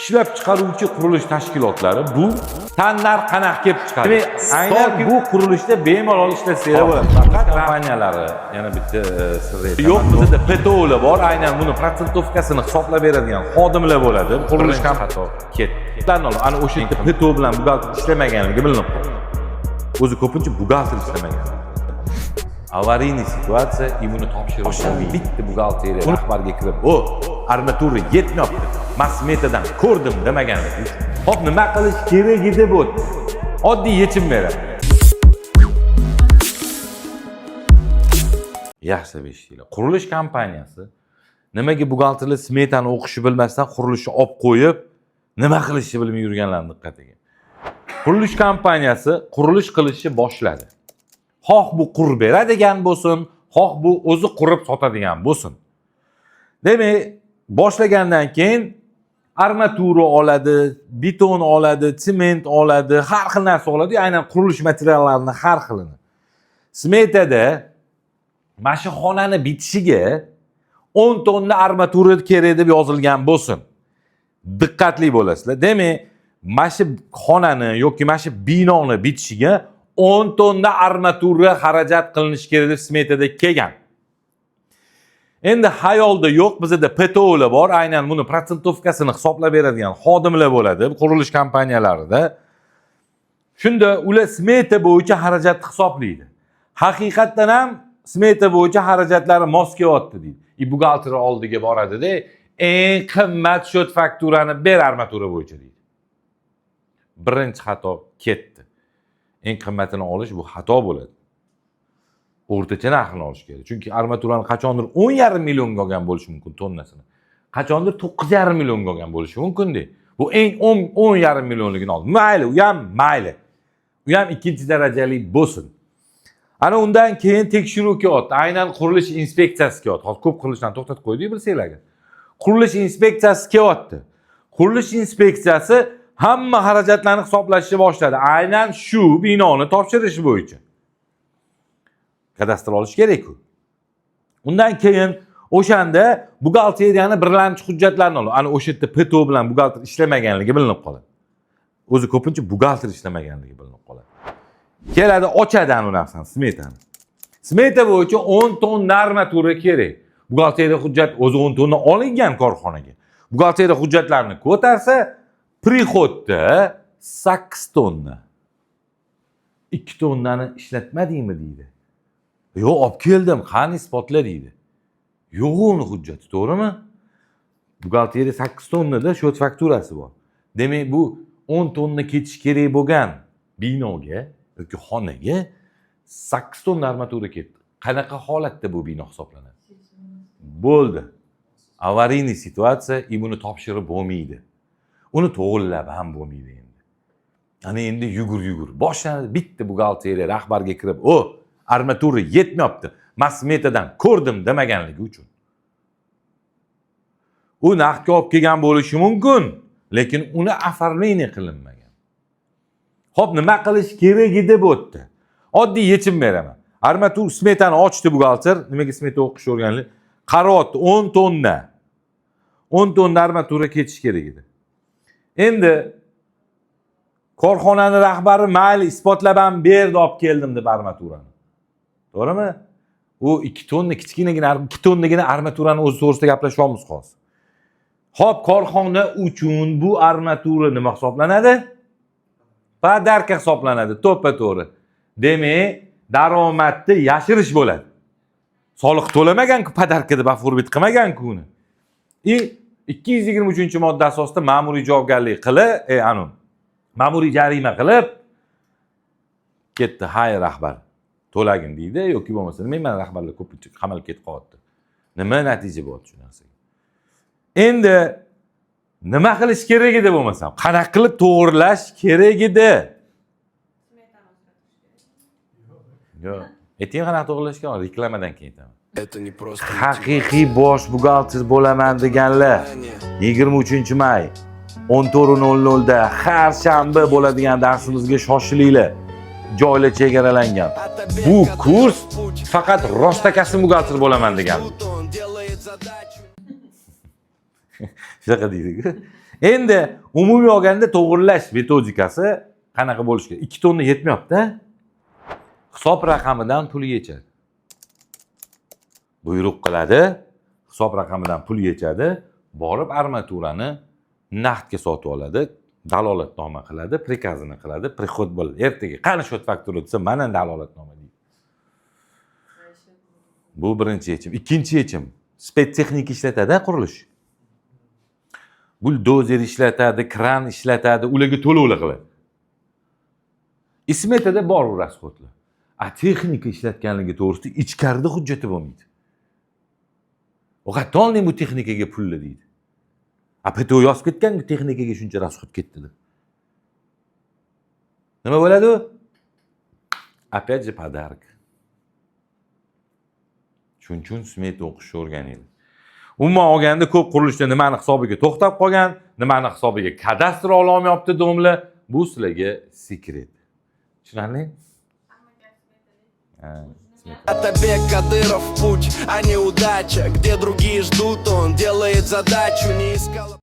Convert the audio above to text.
ishlab chiqaruvchi qurilish tashkilotlari bu tanlar qanaqa kelib chiqadi. Demak, aynan bu qurilishda bemalol ishlasanglar bo'ladi. Faqat kompaniyalari yana bitta sirri. Yo'q, bizda PTO'lar bor, aynan buni prosentovkasini hisoblab beradigan xodimlar bo'ladi. Qurilish xato ketdi. Ana o'sha yerda PTO bilan buxgalter ishlamaganligi bilinib qoldi. O'zi ko'pincha buxgalter ishlamagan. Avariyniy situatsiya, buni topshirish bitta buxgalteriya rahbarga kirib, "O, armatura yetmayapti. Masmetadan ko'rdim" demaganligi uchun. Hop, nima qilish kerak edi bu? Oddiy yechim beradi. Yaxshi eshitdinglar. Qurilish kompaniyasi nimaga buxgalterlar smetani o'qishi bilmasdan qurilishni olib qo'yib, nima qilishni bilmay yurganlarni diqqatiga. Qurilish kompaniyasi qurilish qilishni boshladi. Xoh bu qurib beradigan bo'lsin, xoh bu o'zi qurib sotadigan bo'lsin. Demak, boshlagandan keyin armatura oladi, beton oladi, sement oladi, har xil narsa oladi, aynan qurilish materiallarining har xilini. Smetada mana shu xonani bitishiga 10 tonna armatura kerak deb yozilgan bo'lsin. Diqqatli bo'lasizlar. Demak, mana shu xonani yoki mana shu binoni bitishiga 10 tonna armatura xarajat qilinishi kerak deb smetada kelgan. Endi hayolda yo'q, bizda PTO'lar bor, aynan buni prosentovkasini hisoblab beradigan xodimlar bo'ladi qurilish kompaniyalarida. Shunda ular smeta bo'yicha xarajatni hisoblaydi. Haqiqatdan ham smeta bo'yicha xarajatlari mos kelyapti deydi. Buxgalter oldiga boradi-da, eng qimmat shot fakturani ber armatura bo'yicha deydi. Birinchi xato ketdi. Eng qimmatini olish bu xato bo'ladi. O'rtacha narxini olish kerak. Chunki armaturani qachondir 10,5 millionga olgan bo'lishi mumkin tonnasini. Qachondir 9,5 millionga olgan bo'lishi mumkin-da. Bu eng 10,5 millionligini oldi. Mayli, u ham mayli. U ham ikkinchi darajali bo'lsin. Ana undan keyin tekshiruv kelyapti. Aynan qurilish inspeksiyasi kelyapti. Hozir ko'p qurilishlarni to'xtatib qo'ydik bilsanglarga. Qurilish inspeksiyasi kelyapti. Qurilish inspeksiyasi hamma xarajatlarni hisoblashni boshladi. Aynan shu binoni topshirish bo'yicha. Kadastr olish kerak-ku. Undan keyin o'shanda buxgalteriyani birlamchi hujjatlarini oladi. Ana o'sha yerda PTO bilan buxgalter ishlamaganligi bilinib qoladi. O'zi ko'pincha buxgalter ishlamaganligi bilinib qoladi. Keladi ochadi ana narsani, smetani. Smeta bo'yicha 10 tonna armatura kerak. Buxgalteriya hujjat o'zi 10 tonna olingan korxonaga. Buxgalteriya hujjatlarini ko'tarsa, prihodda 8 tonna. 2 tonnani ishlatmadingmi deydi. Yo'q, olib keldim, qani isbotla deydi. Yo'q uni hujjati, to'g'rimi? Buxgalteriya 8 tonnada shot fakturasi bor. Demak, bu 10 tonna ketish kerak bo'lgan binoga yoki xonaga 8 tonna armatura ketdi. Qanaqa holatda bu bino hisoblanadi? Bo'ldi. Avariyniy situatsiya, buni topshirib bo'lmaydi. Uni to'g'rilab ham bo'lmaydi endi. Ana endi yugur. Boshlanadi bitta buxgalteriya rahbarga kirib, "O, armatura yetmayapti. Masmetadan ko'rdim" demaganligi uchun. U narxga olib kelgan bo'lishi mumkin, lekin uni оформление qilinmagan. Xo'p, nima qilish kerak edi bu yerda? Oddiy yechim beraman. Armatura smetani ochdi buxgalter, nimaga smeta o'qish o'rganli? Qaryapti 10 tonna. 10 tonna armatura ketish kerak edi. Endi korxonaning rahbari mayli isbotlab ham berdi, olib keldim deb armaturani. To'g'rimi? U 2 tonna kichkinagina 2 tonnagina armaturani o'zi to'g'risida gaplashamiz hozir. Xo'p, korxona uchun bu armatura nima hisoblanadi? Podarka hisoblanadi, to'ppa-to'g'ri. Demak, daromadni yashirish bo'ladi. Soliq to'lamagan-ku, podarka deb aforbit qilmagan-ku uni. 223-modda asosida ma'muriy javobgarlik qilib, ma'muriy jarima qilib ketdi, "Hay rahbar, to'lagin" deydi yoki bo'lmasa, men rahbarlar ko'pincha qamalib ketib qolyapti. Nima natija bo'ldi shu narsaga? Endi nima qilish kerak edi bo'lmasa? Qanaqa qilib to'g'rilash kerak edi? Yo'q. Ayting qanaqa to'g'rilashga, reklamadan keyin aytaman. Haqiqiy bosh buxgalter bo'laman deganlar 23-may 14:00 da har shanba bo'ladigan darsimizga shoshilinglar. Joylar chegaralangan. Bu kurs faqat rostakasi buxgalter bo'laman degan. Shunaqa deydi-ku. Endi umumiy olganda to'g'rilash metodikasi qanaqa bo'lishi kerak? 2 tonna yetmayapti. Hisob raqamidan pul yechadi. Buyruq qiladi, hisob raqamidan pul yechadi, borib armaturani naqdga sotib oladi, dalolatnoma qiladi, prikazini qiladi, prihod bo'ladi. Ertaga qani shot faktura desa, mana dalolatnoma deydi. Bu birinchi yechim. Ikkinchi yechim, spetsexnika ishlatadi qurilish. Buldozer ishlatadi, kran ishlatadi, ularga to'lovlar qiladi. Smetada bor u rasxodlar. Texnika ishlatganligi to'g'risida ichkarida hujjati bo'lmaydi. Qat'onli bu texnikaga pulli deydi. PTO yozib ketgan texnikaga shuncha rasxod ketdi deb. Nima bo'ladi u? Опять же подарок. Shuning uchun smeta o'qishni o'rganinglar. Umuman olganda ko'p qurilishda nimani hisobiga to'xtab qolgan, nimani hisobiga kadastr ola olmayapti domla, bu sizlarga sekret. Tushunarli? Отобег Кадыров путь, а не удача. Где другие ждут, он делает задачу, не искал.